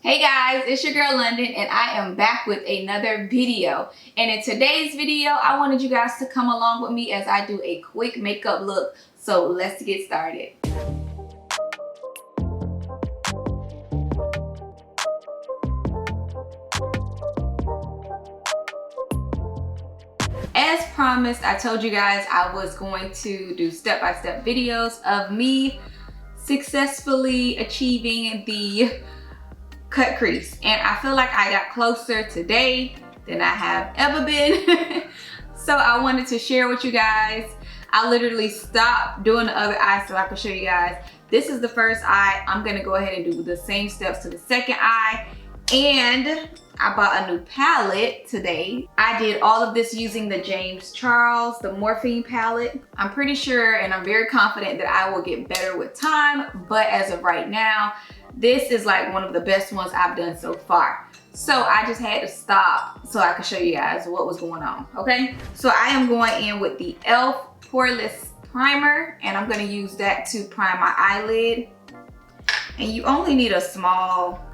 Hey guys, it's your girl London and I am back with another video. And in today's video, I wanted you guys to come along with me as I do a quick makeup look. So let's get started. As promised, I told you guys I was going to do step-by-step videos of me successfully achieving the cut crease, and I feel like I got closer today than I have ever been. So I wanted to share with you guys. I literally stopped doing the other eye so I could show you guys. This is the first eye. I'm gonna go ahead and do the same steps to the second eye, and I bought a new palette today. I did all of this using the James Charles, the Morphe palette. I'm pretty sure and I'm very confident that I will get better with time, but as of right now, this is like one of the best ones I've done so far. So I just had to stop so I could show you guys what was going on, okay? So I am going in with the e.l.f. Poreless Primer, and I'm gonna use that to prime my eyelid. And you only need a small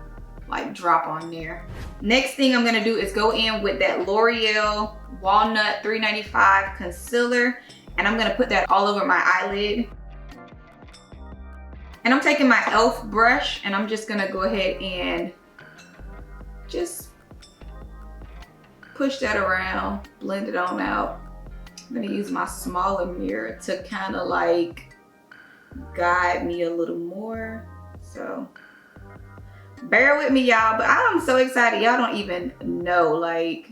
like drop on there. Next thing I'm gonna do is go in with that L'Oreal Walnut 395 concealer, and I'm gonna put that all over my eyelid. And I'm taking my e.l.f. brush and I'm just gonna go ahead and just push that around, blend it on out. I'm gonna use my smaller mirror to kind of like guide me a little more. So bear with me, y'all, but I'm so excited. Y'all don't even know. Like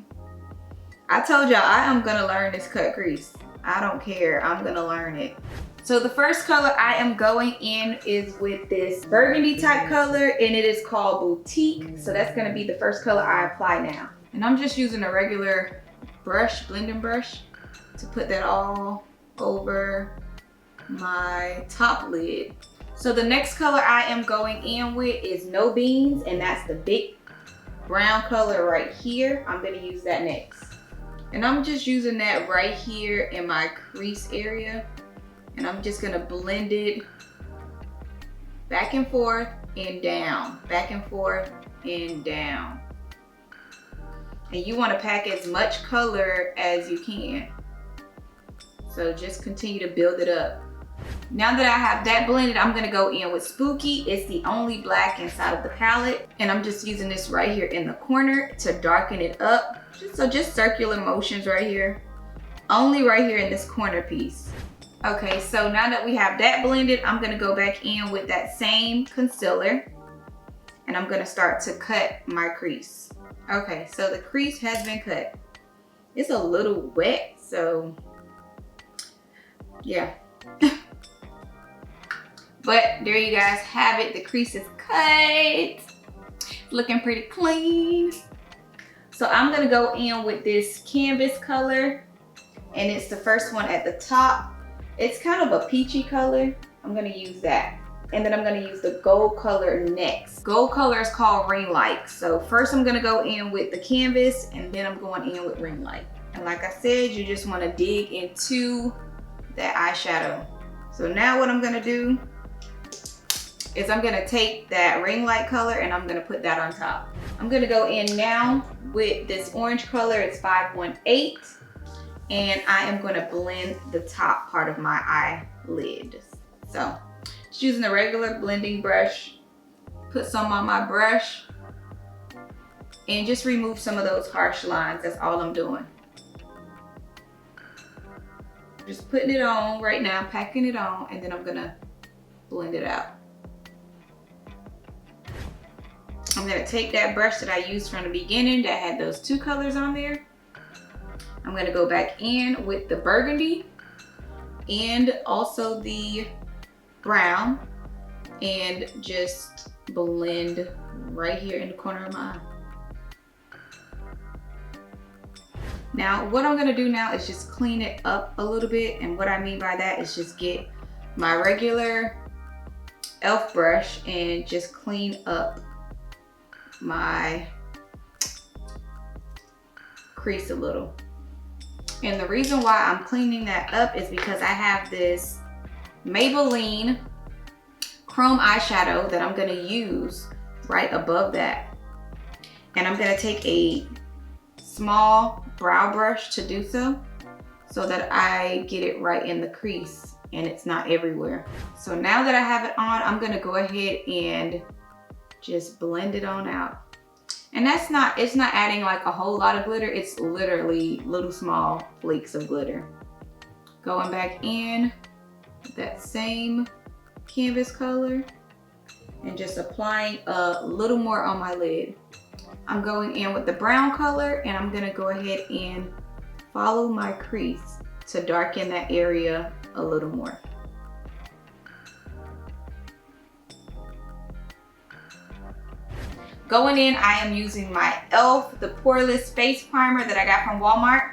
I told y'all, I am gonna learn this cut crease. I don't care, I'm gonna learn it. So the first color I am going in is with this burgundy type color, and it is called Boutique. So that's gonna be the first color I apply now. And I'm just using a regular brush, blending brush, to put that all over my top lid. So the next color I am going in with is No Beans, and that's the big brown color right here. I'm gonna use that next. And I'm just using that right here in my crease area. And I'm just gonna blend it back and forth and down, back and forth and down. And you wanna pack as much color as you can. So just continue to build it up. Now that I have that blended, I'm gonna go in with Spooky. It's the only black inside of the palette. And I'm just using this right here in the corner to darken it up. Just circular motions right here. Only right here in this corner piece. Okay, so now that we have that blended, I'm gonna go back in with that same concealer and I'm gonna start to cut my crease. Okay, so the crease has been cut. It's a little wet, so yeah. But there you guys have it. The crease is cut. Looking pretty clean. So I'm gonna go in with this canvas color, and it's the first one at the top. It's kind of a peachy color. I'm gonna use that. And then I'm gonna use the gold color next. Gold color is called Ring Light. So first I'm gonna go in with the canvas, and then I'm going in with Ring Light. And like I said, you just wanna dig into that eyeshadow. So now what I'm gonna do is I'm gonna take that Ring Light color and I'm gonna put that on top. I'm gonna go in now with this orange color. It's 518. And I am gonna blend the top part of my eyelid. So just using a regular blending brush, put some on my brush and just remove some of those harsh lines. That's all I'm doing. Just putting it on right now, packing it on, and then I'm gonna blend it out. I'm gonna take that brush that I used from the beginning that had those two colors on there. I'm gonna go back in with the burgundy and also the brown and just blend right here in the corner of my eye. Now, what I'm gonna do now is just clean it up a little bit. And what I mean by that is just get my regular e.l.f. brush and just clean up my crease a little. And the reason why I'm cleaning that up is because I have this Maybelline chrome eyeshadow that I'm gonna use right above that. And I'm gonna take a small brow brush to do so that I get it right in the crease and it's not everywhere. So now that I have it on, I'm gonna go ahead and just blend it on out. And it's not adding like a whole lot of glitter, it's literally little small flakes of glitter. Going back in with that same canvas color and just applying a little more on my lid. I'm going in with the brown color and I'm gonna go ahead and follow my crease to darken that area a little more. Going in, I am using my e.l.f. the Poreless Face Primer that I got from Walmart.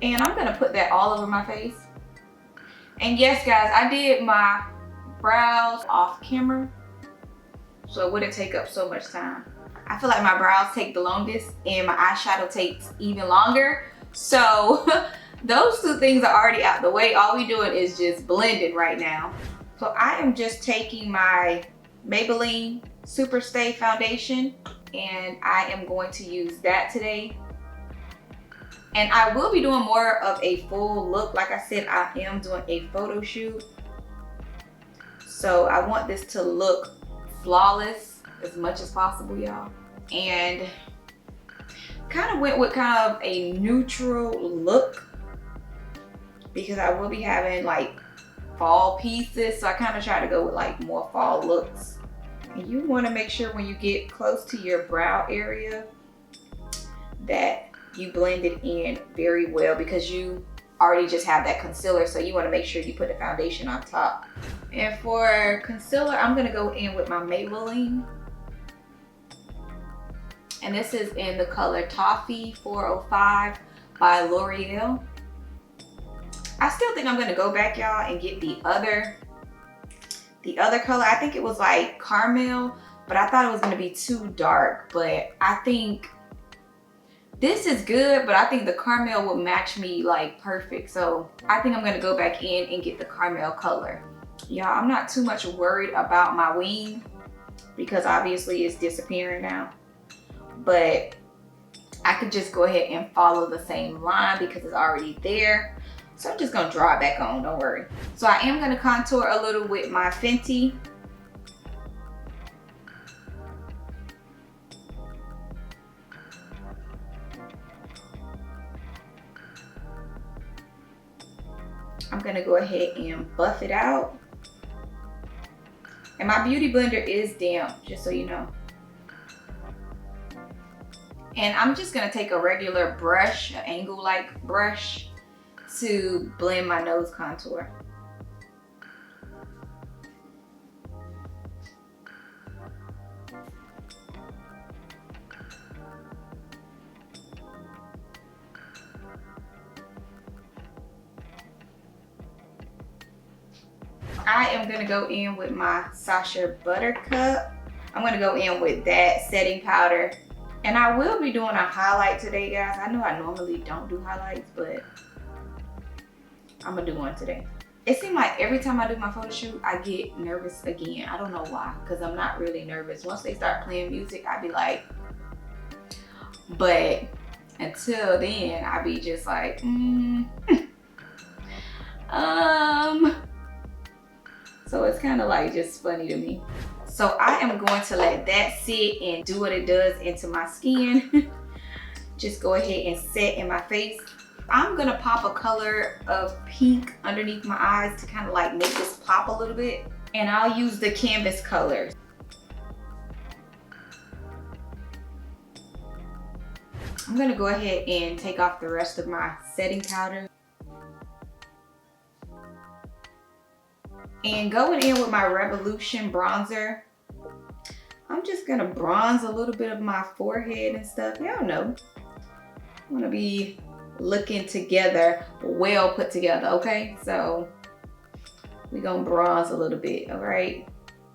And I'm gonna put that all over my face. And yes, guys, I did my brows off camera, so it wouldn't take up so much time. I feel like my brows take the longest and my eyeshadow takes even longer. So those two things are already out the way. All we doing is just blending right now. So I am just taking my Maybelline Super Stay Foundation and I am going to use that today. And I will be doing more of a full look. Like I said, I am doing a photo shoot. So I want this to look flawless as much as possible, y'all. And kind of went with kind of a neutral look because I will be having like fall pieces. So I kind of try to go with like more fall looks. And you want to make sure when you get close to your brow area that you blend it in very well because you already just have that concealer, so you want to make sure you put the foundation on top. And for concealer, I'm going to go in with my Maybelline. And this is in the color Toffee 405 by L'Oreal. I still think I'm going to go back, y'all, and get the other color. I think it was like caramel, but I thought it was going to be too dark. But I think this is good, but I think the caramel will match me like perfect. So I think I'm gonna go back in and get the caramel color. Y'all, I'm not too much worried about my wing because obviously it's disappearing now. But I could just go ahead and follow the same line because it's already there. So I'm just gonna draw it back on, don't worry. So I am gonna contour a little with my Fenty. I'm gonna go ahead and buff it out. And my beauty blender is damp, just so you know. And I'm just gonna take a regular brush, an angle-like brush, to blend my nose contour. I am gonna go in with my Sacha Buttercup. I'm gonna go in with that setting powder. And I will be doing a highlight today, guys. I know I normally don't do highlights, but I'm gonna do one today. It seems like every time I do my photo shoot, I get nervous again. I don't know why, because I'm not really nervous. Once they start playing music, I be like, but until then, I be just like, So it's kind of like just funny to me. So I am going to let that sit and do what it does into my skin. Just go ahead and set in my face. I'm gonna pop a color of pink underneath my eyes to kind of like make this pop a little bit. And I'll use the canvas color. I'm gonna go ahead and take off the rest of my setting powder. And going in with my Revolution bronzer, I'm just gonna bronze a little bit of my forehead and stuff. Y'all know, I wanna be looking together, well put together, okay? So we're gonna bronze a little bit, all right?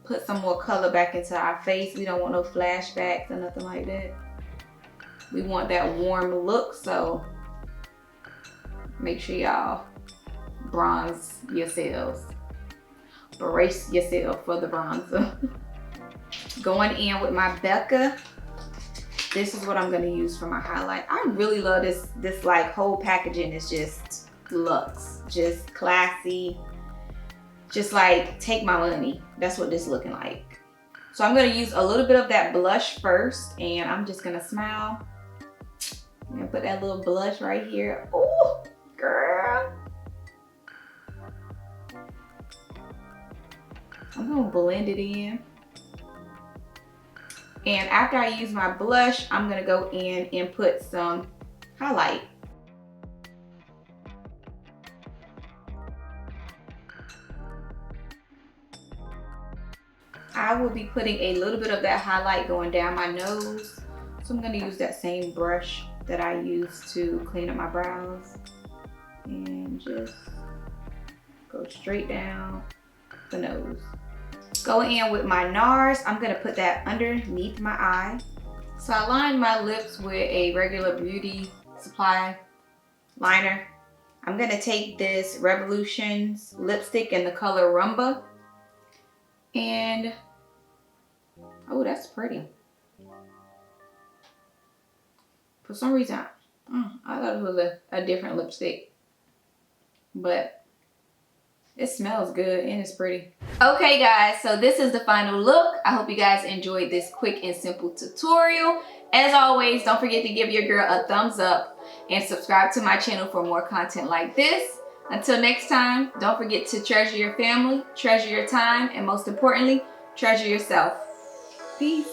Put some more color back into our face. We don't want no flashbacks or nothing like that. We want that warm look, so make sure y'all bronze yourselves. Brace yourself for the bronzer. Going in with my Becca. This is what I'm gonna use for my highlight. I really love this like whole packaging is just luxe, just classy. Just like take my money. That's what this is looking like. So I'm gonna use a little bit of that blush first, and I'm just gonna smile. I'm gonna put that little blush right here. Oh, girl. I'm gonna blend it in. And after I use my blush, I'm gonna go in and put some highlight. I will be putting a little bit of that highlight going down my nose. So I'm gonna use that same brush that I use to clean up my brows. And just go straight down the nose. Going in with my NARS, I'm gonna put that underneath my eye. So I lined my lips with a regular beauty supply liner. I'm gonna take this Revolutions lipstick in the color Rumba. And, oh, that's pretty. For some reason, I thought it was a different lipstick. But it smells good and it's pretty. Okay guys, so this is the final look. I hope you guys enjoyed this quick and simple tutorial. As always, don't forget to give your girl a thumbs up and subscribe to my channel for more content like this. Until next time, don't forget to treasure your family, treasure your time, and most importantly, treasure yourself. Peace.